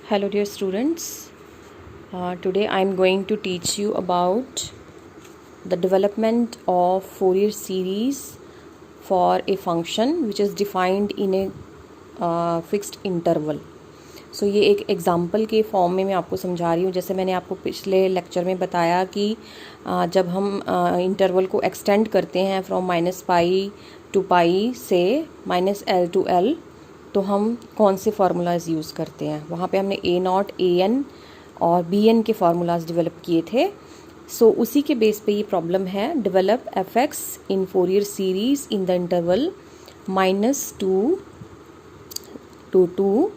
Hello dear students, today I am going to teach you about the development of Fourier series for a function which is defined in a fixed interval. So ये एक example के form में मैं आपको समझा रही हूँ। जैसे मैंने आपको पिछले लेक्चर में बताया कि जब हम इंटरवल को एक्सटेंड करते हैं फ्रॉम -π to π से -L to L, तो हम कौन से फार्मूलाज यूज़ करते हैं। वहाँ पे हमने a0, an और bn के फार्मूलाज डेवलप किए थे। सो उसी के बेस पे ये प्रॉब्लम है, develop fx in Fourier series in the interval -2 to 2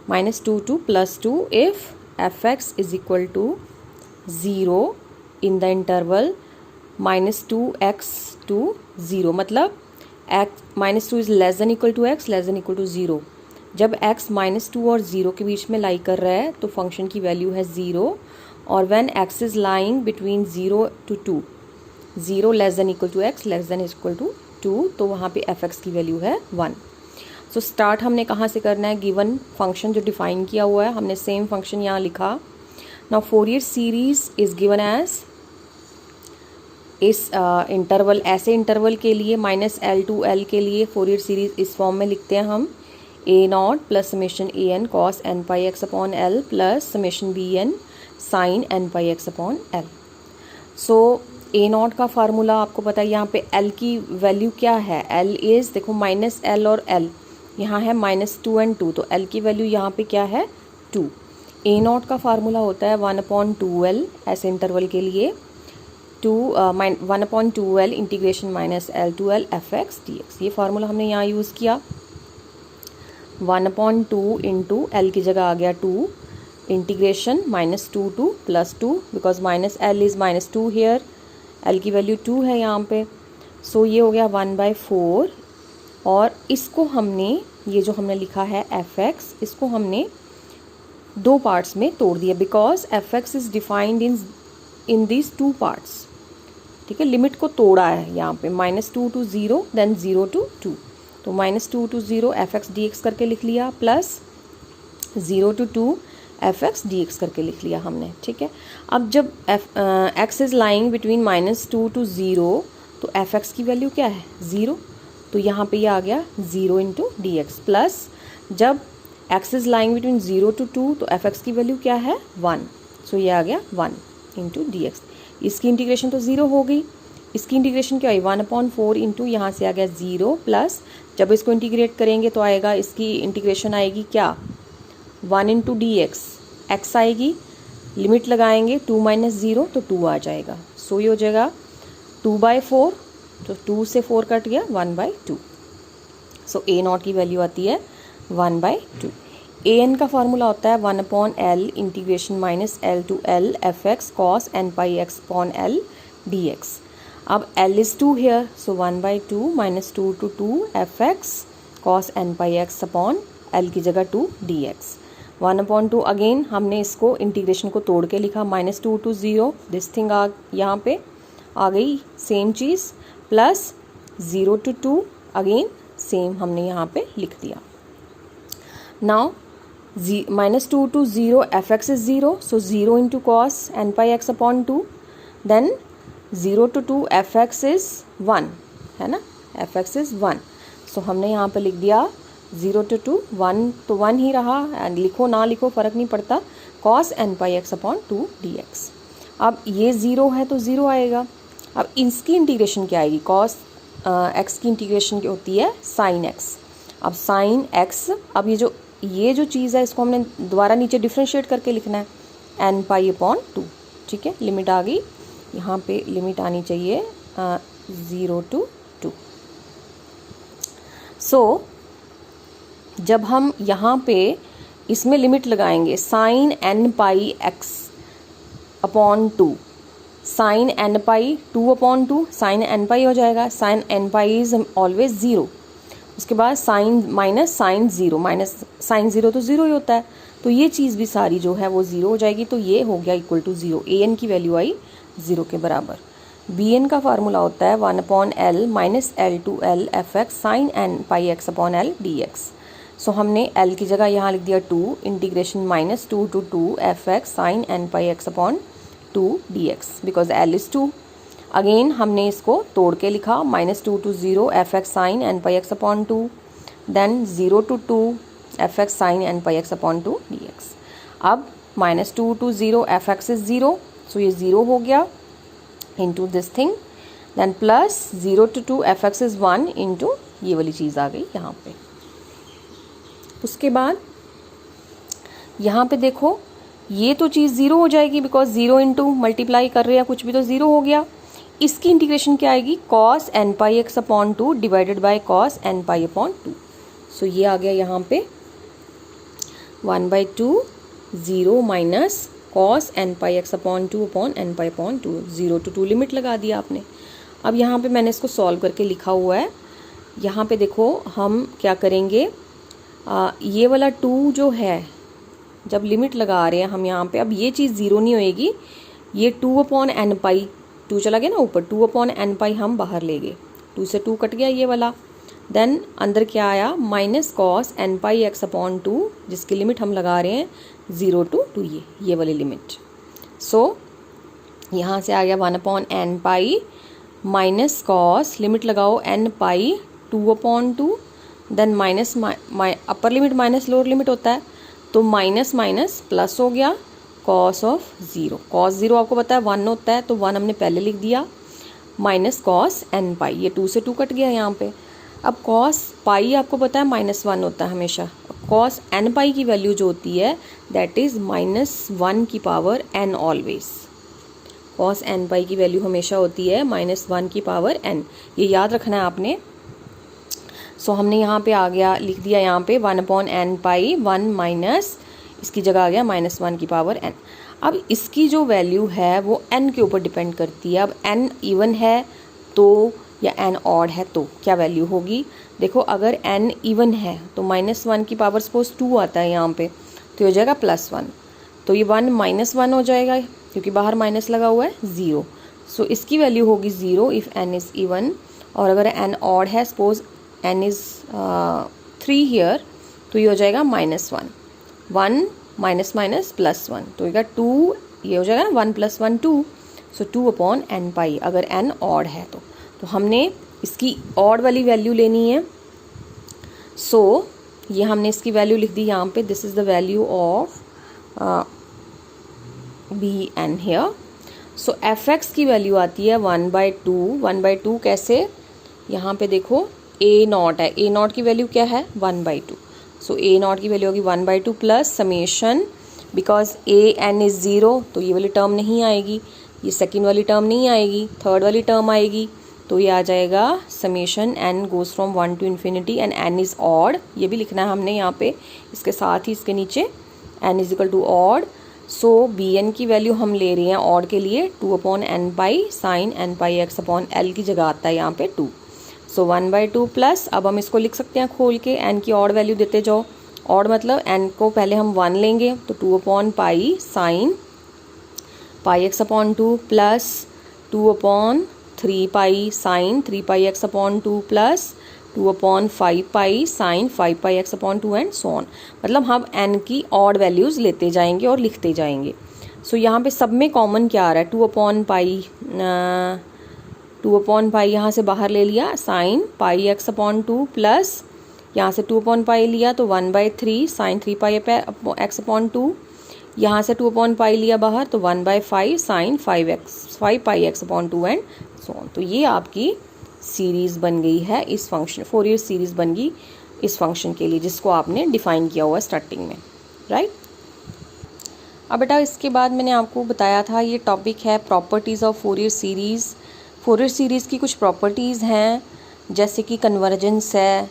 -2 to +2 if fx is equal to 0 in the interval -2x to 0। मतलब -2 is less than equal to x, less than equal to 0। जब x -2 और 0 के बीच में लाई कर रहा है तो function की वैल्यू है 0, और when x is lying between 0 to 2, 0 less than equal to x, less than equal to 2, तो वहाँ पे fx की वैल्यू है 1। सो स्टार्ट हमने कहाँ से करना है, गिवन फंक्शन जो डिफाइन किया हुआ है हमने सेम फंक्शन यहाँ लिखा। Now Fourier series is given as, इस इंटरवल ऐसे इंटरवल के लिए -L to L के लिए फोरियर सीरीज इस फॉर्म में लिखते हैं हम, a0 plus summation an cos nπx upon L plus summation bn sine nπx upon L। So a0 का फार्मूला आपको पता है, यहाँ पे L की वैल्यू क्या है, L इज़, देखो -L और L यहाँ है -2 and 2, तो L की वैल्यू यहाँ पे क्या है 2। a0 का फार्मूला होता है 1/2L ऐसे इंटरवल के लिए, 1/2L integration -L to L fx dx। ये फार्मूला हमने यहाँ यूज़ किया। 1/2 इंटू L की जगह आ गया 2, integration -2 to +2 because -L is -2 here, L की वैल्यू 2 है यहाँ पे। सो ये हो गया 1/4, और इसको हमने, ये जो हमने लिखा है fx, इसको हमने दो पार्ट्स में तोड़ दिया because fx is defined in these two parts. ठीक है, लिमिट को तोड़ा है यहाँ पे, -2 to 0 देन 0 to 2, तो -2 to 0 fx dx करके लिख लिया, प्लस 0 to 2 fx dx करके लिख लिया हमने। ठीक है, अब जब x is lying between -2 to 0, तो fx की वैल्यू क्या है 0, तो यहाँ पे ये आ गया 0 इंटू डी एक्स, प्लस जब x is lying between 0 to 2, तो fx की वैल्यू क्या है 1, सो ये आ गया 1 इंटू डी एक्स। इसकी इंटीग्रेशन तो 0 हो गई, इसकी इंटीग्रेशन क्या आई 1/4 इंटू यहाँ से आ गया 0, प्लस जब इसको इंटीग्रेट करेंगे तो आएगा, इसकी इंटीग्रेशन आएगी क्या 1 इंटू डी एक्स, एक्स आएगी, लिमिट लगाएंगे 2 - 0 तो 2 आ जाएगा। सो ये हो जाएगा 2/4, तो 2 से 4 कट गया 1/2। सो a0 की वैल्यू आती है 1/2। an का फार्मूला होता है 1/L integration -L to L fx cos nπx upon L dx। अब L is 2 here, so 1/2 -2 to 2 fx cos nπx upon L की जगह 2 dx। 1/2 अगेन हमने इसको इंटीग्रेशन को तोड़ के लिखा, -2 to 0 दिस थिंग यहाँ पे आ गई same cheese, plus 0 to 2 again same हमने यहाँ पे लिख दिया। Now -2 to 0 fx is 0, so 0 into cos nπx upon 2, then 0 to 2 fx is 1, है ना, fx is 1, so हमने यहाँ पे लिख दिया 0 to 2 1, तो 1 ही रहा, एंड लिखो ना लिखो फ़र्क नहीं पड़ता, cos nπx upon 2 dx। अब ये 0 है तो 0 आएगा। अब इसकी इंटीग्रेशन क्या आएगी, cos x की इंटीग्रेशन क्या होती है sin x। अब sin x, अब ये जो चीज़ है इसको हमने दोबारा नीचे डिफ्रेंशिएट करके लिखना है nπ/2। ठीक है, लिमिट आ गई, यहाँ पे लिमिट आनी चाहिए 0 to 2। सो जब हम यहाँ पे इसमें लिमिट लगाएंगे sin nπx upon 2, sin nπ 2/2 sin nπ हो जाएगा, sin nπ इज ऑलवेज 0, उसके बाद साइन -sin 0, -sin 0 तो 0 ही होता है, तो ये चीज़ भी सारी जो है वो 0 हो जाएगी, तो ये हो गया इक्वल टू 0, an की वैल्यू आई 0 के बराबर। bn का फार्मूला होता है 1/L -L to L fx sin nπx upon L dx। सो हमने l की जगह यहाँ लिख दिया 2 integration -2 to 2 fx sin n pi x upon 2 dx because l is 2। Again हमने इसको तोड़ के लिखा -2 to 0 fx sin n pi x upon 2, then 0 to 2 fx sin n pi x upon 2 dx। अब -2 to 0 fx इज़ 0, सो ये 0 हो गया into this thing, then plus 0 to 2 fx is 1 into ये वाली चीज़ आ गई यहाँ पे। उसके बाद यहाँ पे देखो ये तो चीज़ 0 हो जाएगी बिकॉज 0 इंटू मल्टीप्लाई कर रहे हैं कुछ भी तो 0 हो गया। इसकी इंटीग्रेशन क्या आएगी, cos n pi x upon 2 divided by cos n pi upon 2। सो ये आ गया यहाँ पे 1/2 0 minus cos n pi x upon 2 upon n pi upon 2, 0 to 2 limit लगा दिया आपने। अब यहाँ पे मैंने इसको सॉल्व करके लिखा हुआ है। यहाँ पे देखो हम क्या करेंगे, ये वाला 2 जो है जब लिमिट लगा रहे हैं हम यहाँ पे, अब ये चीज़ 0 नहीं होएगी, ये 2 अपॉन n पाई, 2 चला गया ना ऊपर, 2 अपॉन n पाई हम बाहर ले गए, 2 से 2 कट गया ये वाला। देन अंदर क्या आया, minus cos n pi x upon 2 जिसकी लिमिट हम लगा रहे हैं 0 to 2, ये वाली लिमिट। सो यहाँ से आ गया 1 upon n pi minus cos, limit लगाओ n pi 2 upon 2, then minus upper limit minus lower limit होता है, तो माइनस माइनस प्लस हो गया कॉस ऑफ 0। कॉस 0 आपको पता है 1 होता है, तो 1 हमने पहले लिख दिया, माइनस कॉस n पाई, ये 2 से 2 कट गया यहाँ पे। अब कॉस पाई आपको पता है -1 होता है हमेशा, कॉस n पाई की वैल्यू जो होती है दैट इज़ -1 की power n always. Cos n पाई की वैल्यू हमेशा होती है -1 की पावर n, ये याद रखना है आपने। सो हमने यहाँ पे आ गया लिख दिया यहाँ पे 1 अपॉन n पाई 1 माइनस, इसकी जगह आ गया -1 की पावर n। अब इसकी जो वैल्यू है वो n के ऊपर डिपेंड करती है। अब n इवन है तो या n ऑड है तो क्या वैल्यू होगी, देखो अगर n इवन है तो -1 की पावर सपोज 2 आता है यहाँ पे, तो हो जाएगा +1, तो ये 1 -1 हो जाएगा क्योंकि बाहर माइनस लगा हुआ है 0। सो इसकी वैल्यू होगी 0 इफ़ n इज़ इवन, और अगर n ऑड है सपोज n इज़ 3 हियर, तो ये हो जाएगा -1, 1 माइनस माइनस +1, तो ये 2, ये हो जाएगा 1 + 1 2, सो 2 अपॉन n पाई अगर n ऑड है तो हमने इसकी ऑड वाली वैल्यू लेनी है। सो ये हमने इसकी वैल्यू लिख दी यहाँ पे, this is the value of B N here. So fx की वैल्यू आती है 1/2, 1/2 कैसे, यहाँ पे देखो a0 है, a0 की वैल्यू क्या है 1/2, सो a0 की वैल्यू होगी 1/2 plus summation, because an is 0 तो ये वाली टर्म नहीं आएगी, ये सेकेंड वाली टर्म नहीं आएगी, थर्ड वाली टर्म आएगी, तो ये आ जाएगा summation n goes from 1 to infinity and n is odd, ये भी लिखना है हमने यहाँ पे, इसके साथ ही इसके नीचे n is equal to odd. So bn की वैल्यू हम ले रहे हैं ऑड के लिए 2 upon n pi sine n pi x upon l की जगह आता है यहाँ पे 2, सो 1/2 प्लस, अब हम इसको लिख सकते हैं खोल के, n की ऑड वैल्यू देते जाओ, ऑड मतलब n को पहले हम 1 लेंगे, तो 2 upon pi sine pi x upon 2 plus 2 upon 3 pi sine 3 pi x upon 2 plus 2 upon 5 pi sine 5 pi x upon 2 and so on. मतलब हम n की ऑड वैल्यूज़ लेते जाएंगे और लिखते जाएंगे। सो यहाँ पे सब में कॉमन क्या आ रहा है, 2 अपॉन पाई यहाँ से बाहर ले लिया, sine pi x upon 2 plus यहाँ से 2 अपॉन पाई लिया तो 1/3 साइन 3 पाई x अपॉन 2, यहाँ से 2 अपॉन पाई लिया बाहर तो 1/5 sine 5 pi x upon 2 and so on. तो ये आपकी सीरीज़ बन गई है इस फंक्शन, फोरियर सीरीज़ बन गई इस फंक्शन के लिए जिसको आपने डिफ़ाइन किया हुआ है स्टार्टिंग में, राइट। अब बेटा इसके बाद मैंने आपको बताया था ये टॉपिक है properties of Fourier series. Fourier series की कुछ प्रॉपर्टीज़ हैं जैसे कि कन्वर्जेंस है।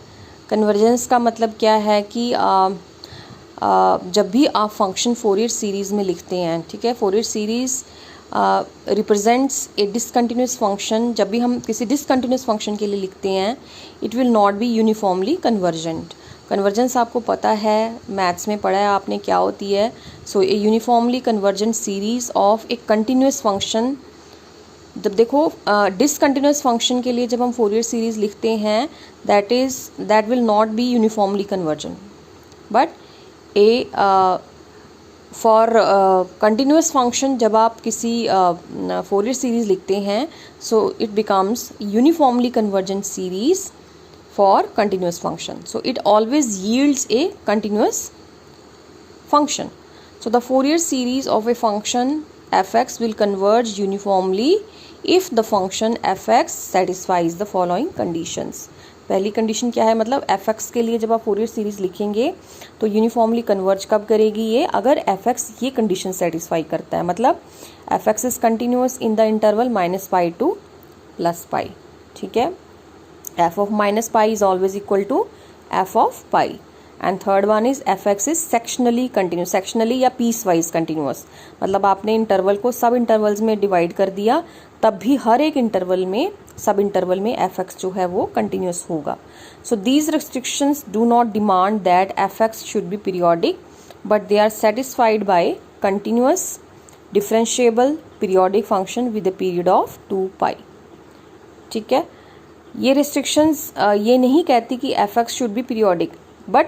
कन्वर्जेंस का मतलब क्या है कि जब भी आप फंक्शन फोरियर सीरीज़ में लिखते हैं, ठीक है, फोरियर सीरीज़ रिप्रेजेंट्स ए डिसकंटिन्यूस फंक्शन। जब भी हम किसी डिसकंटिन्यूस फंक्शन के लिए लिखते हैं it will not be uniformly convergent. Convergence आपको पता है, मैथ्स में पढ़ा है आपने क्या होती है। So a uniformly convergent series of a continuous function. जब देखो डिसकंटिन्यूस फंक्शन के लिए जब हम फोरियर सीरीज़ लिखते हैं that will not be uniformly convergent. But A for continuous function जब आप किसी फोरियर सीरीज़ लिखते हैं, so it becomes uniformly convergent series for continuous function. So it always yields a continuous function. So the Fourier series of a function fx will converge uniformly if the function fx satisfies the following conditions. पहली condition क्या है, मतलब fx के लिए जब आप Fourier series लिखेंगे तो यूनिफॉर्मली कन्वर्ज कब करेगी ये, अगर fx ये कंडीशन सेटिस्फाई करता है, मतलब fx is continuous in the interval -π to +π. ठीक है, f of -π is always equal to f of π. And third one is fx is sectionally continuous, sectionally या piece wise continuous, मतलब आपने इंटरवल को सब इंटरवल्स में डिवाइड कर दिया तब भी हर एक इंटरवल में, सब इंटरवल में fx जो है वो कंटिन्यूस होगा. So these restrictions do not demand that fx should be periodic, but they are satisfied by continuous differentiable periodic function with a period of 2π. ठीक है, ये रिस्ट्रिक्शंस ये नहीं कहती कि fx should be periodic, but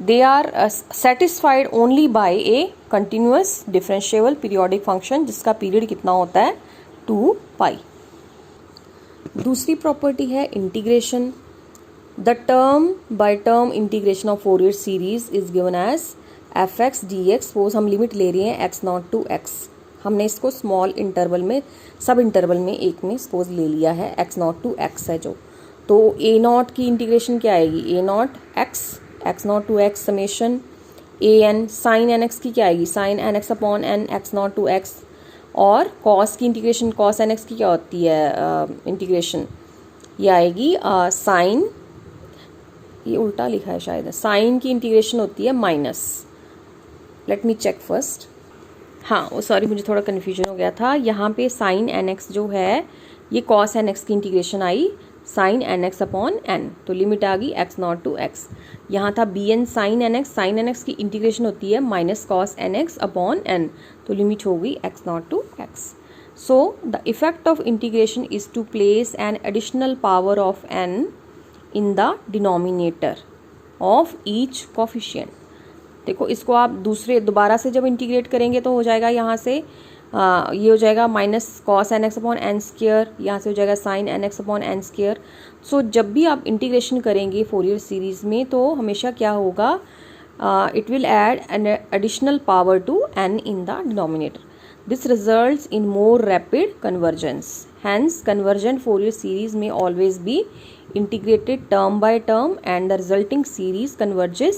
they are satisfied only by a continuous differentiable periodic function जिसका period कितना होता है 2π. दूसरी प्रॉपर्टी है integration. The term by term integration of Fourier series is given as fx dx. Suppose हम limit ले रहे हैं x0 to x, हमने इसको स्मॉल इंटरवल में, सब इंटरवल में एक में सपोज ले लिया है, x0 to x है जो, तो a0 की इंटीग्रेशन क्या आएगी, a0 x, x0 to x summation an sin nx की क्या आएगी, sin nx upon n x0 to x. और cos की इंटीग्रेशन, cos nx की क्या होती है इंटीग्रेशन, ये आएगी sin, ये उल्टा लिखा है शायद, sin की इंटीग्रेशन होती है minus, let me check first. हाँ वो सॉरी मुझे थोड़ा कन्फ्यूजन हो गया था, यहाँ पे साइन एन एक्स जो है ये कॉस एन एक्स की इंटीग्रेशन आई sine N X upon N, तो लिमिट आ गई x0 to x. यहाँ था B N sine N X की इंटीग्रेशन होती है minus cos N X upon N, तो लिमिट हो गई x0 to x. So the effect of integration is to place an additional power of n in the denominator of each coefficient. देखो इसको आप दोबारा से जब इंटीग्रेट करेंगे तो हो जाएगा यहाँ से ये हो जाएगा minus cos N X upon N square, यहाँ से हो जाएगा sine N X upon N square. So जब भी आप इंटीग्रेशन करेंगे फोरियर सीरीज़ में तो हमेशा क्या होगा, it will add an additional power to N in the denominator. This results in more rapid convergence. Hence convergent Fourier series may always be integrated term by term and the resulting series converges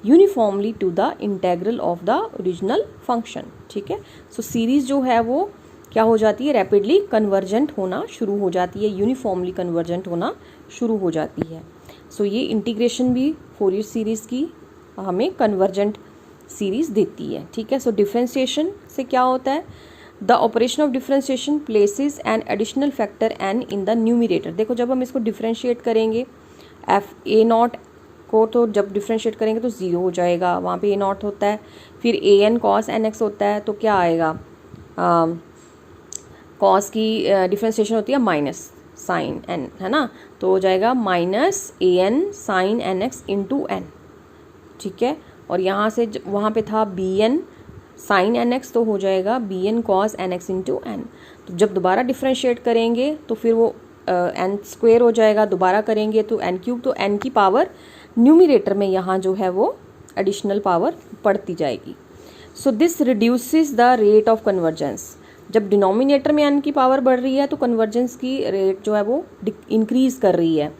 uniformly to the integral of the original function. ठीक है, सो series जो है वो क्या हो जाती है, rapidly convergent होना शुरू हो जाती है, यूनिफॉर्मली कन्वर्जेंट होना शुरू हो जाती है. सो ये इंटीग्रेशन भी फोरियर सीरीज़ की हमें कन्वर्जेंट सीरीज़ देती है. ठीक है, सो डिफ्रेंशिएशन से क्या होता है, the operation of differentiation places an additional factor n in the numerator. देखो जब हम इसको डिफ्रेंशिएट करेंगे एफ ए नॉट को, तो जब डिफ्रेंशिएट करेंगे तो 0 हो जाएगा, वहाँ पे ए नॉट होता है, फिर ए एन कॉस एन एक्स होता है, तो क्या आएगा, कॉस की डिफ्रेंशिएशन होती है माइनस साइन एन, है ना, तो हो जाएगा minus A N sine N X into N. ठीक है, और यहाँ से वहाँ पे था B N sine N X, तो हो जाएगा B N cos N X into N. तो जब दोबारा डिफ्रेंशिएट करेंगे तो फिर वो एन स्क्वेयर हो जाएगा, दोबारा करेंगे तो एन क्यूब, तो एन की पावर न्यूमिरेटर में यहाँ जो है वो एडिशनल पावर पड़ती जाएगी. So this reduces the rate of convergence. जब डिनोमिनेटर में एन की पावर बढ़ रही है तो कन्वर्जेंस की रेट जो है वो इंक्रीज़ कर रही है,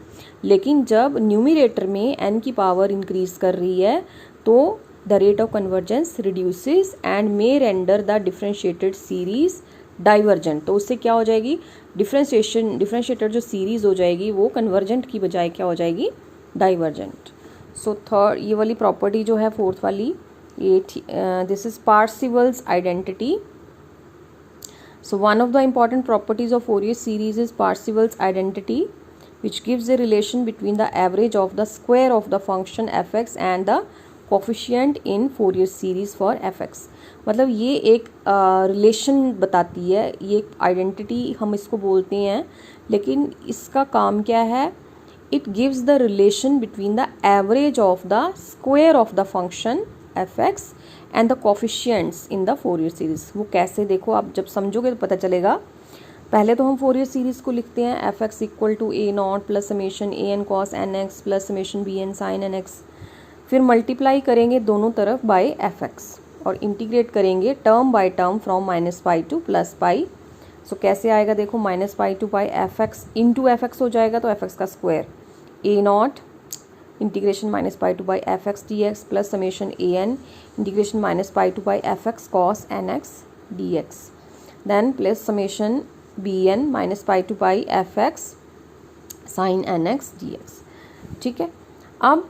लेकिन जब न्यूमिरेटर में एन की पावर इंक्रीज़ कर रही है तो the rate of convergence reduces and may render the differentiated series divergent. तो उससे क्या हो जाएगी, डिफ्रेंशिएटेड जो सीरीज हो जाएगी वो कन्वर्जेंट की बजाय क्या हो जाएगी, डाइवर्जेंट. सो थर्ड ये वाली प्रॉपर्टी जो है फोर्थ वाली, ये this is Parseval's identity. So one of the important properties of Fourier series is Parseval's identity which gives a relation between the average of the square of the function fx and the coefficient in Fourier series for fx. मतलब ये एक relation बताती है, ये एक identity हम इसको बोलते हैं, लेकिन इसका काम क्या है, it gives the relation between the average of the square of the function fx and the coefficients in the Fourier series। वो कैसे, देखो आप जब समझोगे तो पता चलेगा। पहले तो हम Fourier सीरीज को लिखते हैं F X equal to A not plus summation A N cos N X plus summation B N sine N X, फिर मल्टीप्लाई करेंगे दोनों तरफ बाय एफ एक्स और इंटीग्रेट करेंगे term by term from minus pi to plus pi. So कैसे आएगा, देखो minus pi to pi F X into F X हो जाएगा, तो एफ एक्स का square A not integration minus pi to pi F X D X plus summation A N integration minus pi to pi F x cos N x D X, then plus summation B N minus pi to pi F x sign N x D X. ठीक है, अब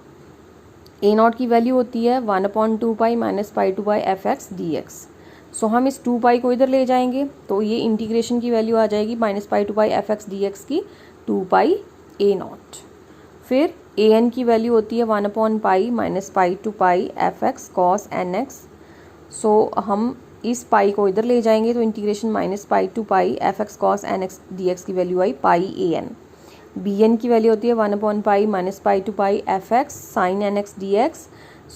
ए not की value होती है 1/2 pi minus pi to pi F X D x. So हम इस 2 पाई को इधर ले जाएंगे तो ये इंटीग्रेशन की वैल्यू आ जाएगी minus pi to pi F X D x की 2 पाई ए नॉट। फिर ए एन की वैल्यू होती है 1/पाई minus pi to pi F x cos N x. So हम इस पाई को इधर ले जाएंगे तो integration minus pi to pi F x cos N x D x की वैल्यू आई pi a n. B n की वैल्यू होती है 1/पाई minus pi to pi F x sign N x D x.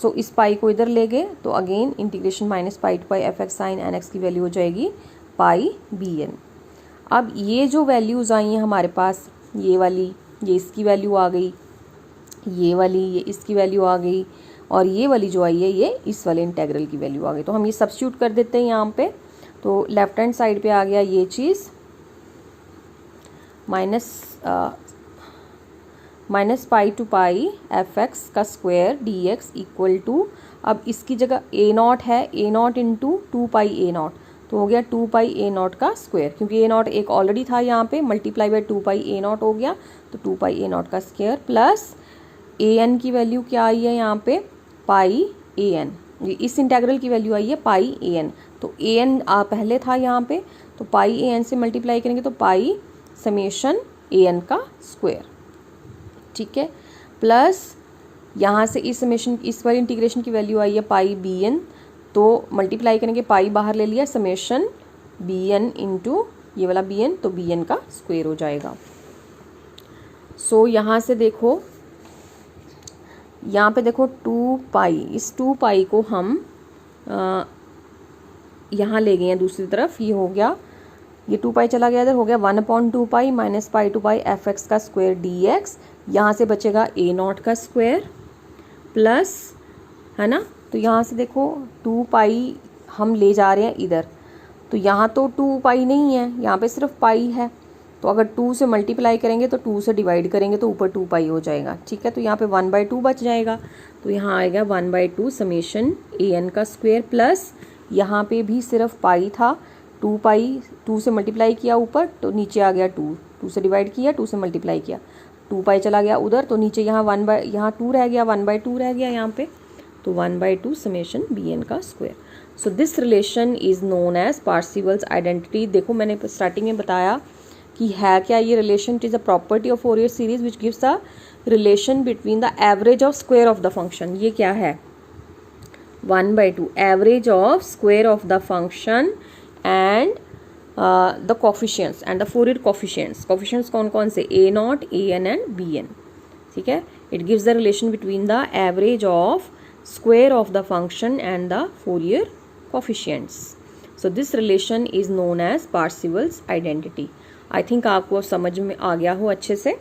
So इस pi को इधर ले गए तो again integration minus pi to pi F x sign N X की वैल्यू हो जाएगी पाई बी एन। अब ये जो वैल्यूज़ आई हैं हमारे पास, ये वाली, ये इसकी वैल्यू आ गई, ये वाली, ये इसकी वैल्यू आ गई, और ये वाली जो आई है ये इस वाले इंटेग्रल की वैल्यू आ गई। तो हम ये सब्स्टिट्यूट कर देते हैं यहाँ पे, तो लेफ्ट हैंड साइड पे आ गया ये चीज़ minus pi to pi F x का square D x equal to, अब इसकी जगह ए नॉट है, a naught into 2 pi a naught, तो हो गया 2 पाई ए नॉट का स्क्वायर, क्योंकि ए नॉट एक ऑलरेडी था यहाँ पे, multiply by 2 pi a not हो गया, तो 2 पाई ए नॉट का स्क्वायर प्लस ए एन की वैल्यू क्या आई है यहाँ पे पाई ए एन, इस इंटेग्रल की वैल्यू आई है पाई ए एन। तो ए एन पहले था यहाँ पे, तो पाई ए एन से मल्टीप्लाई करेंगे तो पाई समेशन ए एन का स्क्वायर। ठीक है, प्लस यहाँ से इस समेशन, इस वाली इंटीग्रेशन की वैल्यू आई है पाई बी एन, तो मल्टीप्लाई करेंगे, पाई बाहर ले लिया, समेशन बी एन इंटू ये वाला बी एन, तो बी एन का स्क्वायर हो जाएगा। सो यहाँ से देखो, यहाँ पे देखो 2 पाई, इस 2 पाई को हम यहाँ ले गए हैं दूसरी तरफ, ये हो गया, ये 2 पाई चला गया इधर, हो गया 1/2 pi minus pi to pi F x का स्क्वायर डी एक्स। यहाँ से बचेगा ए नॉट का स्क्वायर प्लस, है ना, तो यहाँ से देखो 2 पाई हम ले जा रहे हैं इधर, तो यहाँ तो 2 पाई नहीं है, यहाँ पे सिर्फ पाई है, तो अगर 2 से मल्टीप्लाई करेंगे तो 2 से डिवाइड करेंगे तो ऊपर 2 पाई हो जाएगा। ठीक है, तो यहाँ पे 1/2 बच जाएगा, तो यहाँ आएगा 1/2 समेशन ए एन का स्क्वायर प्लस, यहाँ पे भी सिर्फ पाई था, 2 पाई 2 से मल्टीप्लाई किया ऊपर, तो नीचे आ गया 2 से डिवाइड किया, 2 से मल्टीप्लाई किया, 2 पाई चला गया उधर, तो नीचे यहाँ 2 रह गया, 1/2 रह गया यहाँ पे, तो 1/2 समेशन बी एन का square. So this relation is known as Parseval's identity. देखो मैंने स्टार्टिंग में बताया कि है क्या ये relation, it is a property of Fourier series which gives the relation between the average of square of the function. ये क्या है, 1/2 average of square of the function and the coefficients and the Fourier coefficients. Coefficients कौन कौन से, a naught, A N and B N. ठीक है, it gives the relation between the average of square of the function and the Fourier coefficients. So this relation is known as Parseval's identity. I think आपको समझ में आ गया हो अच्छे से।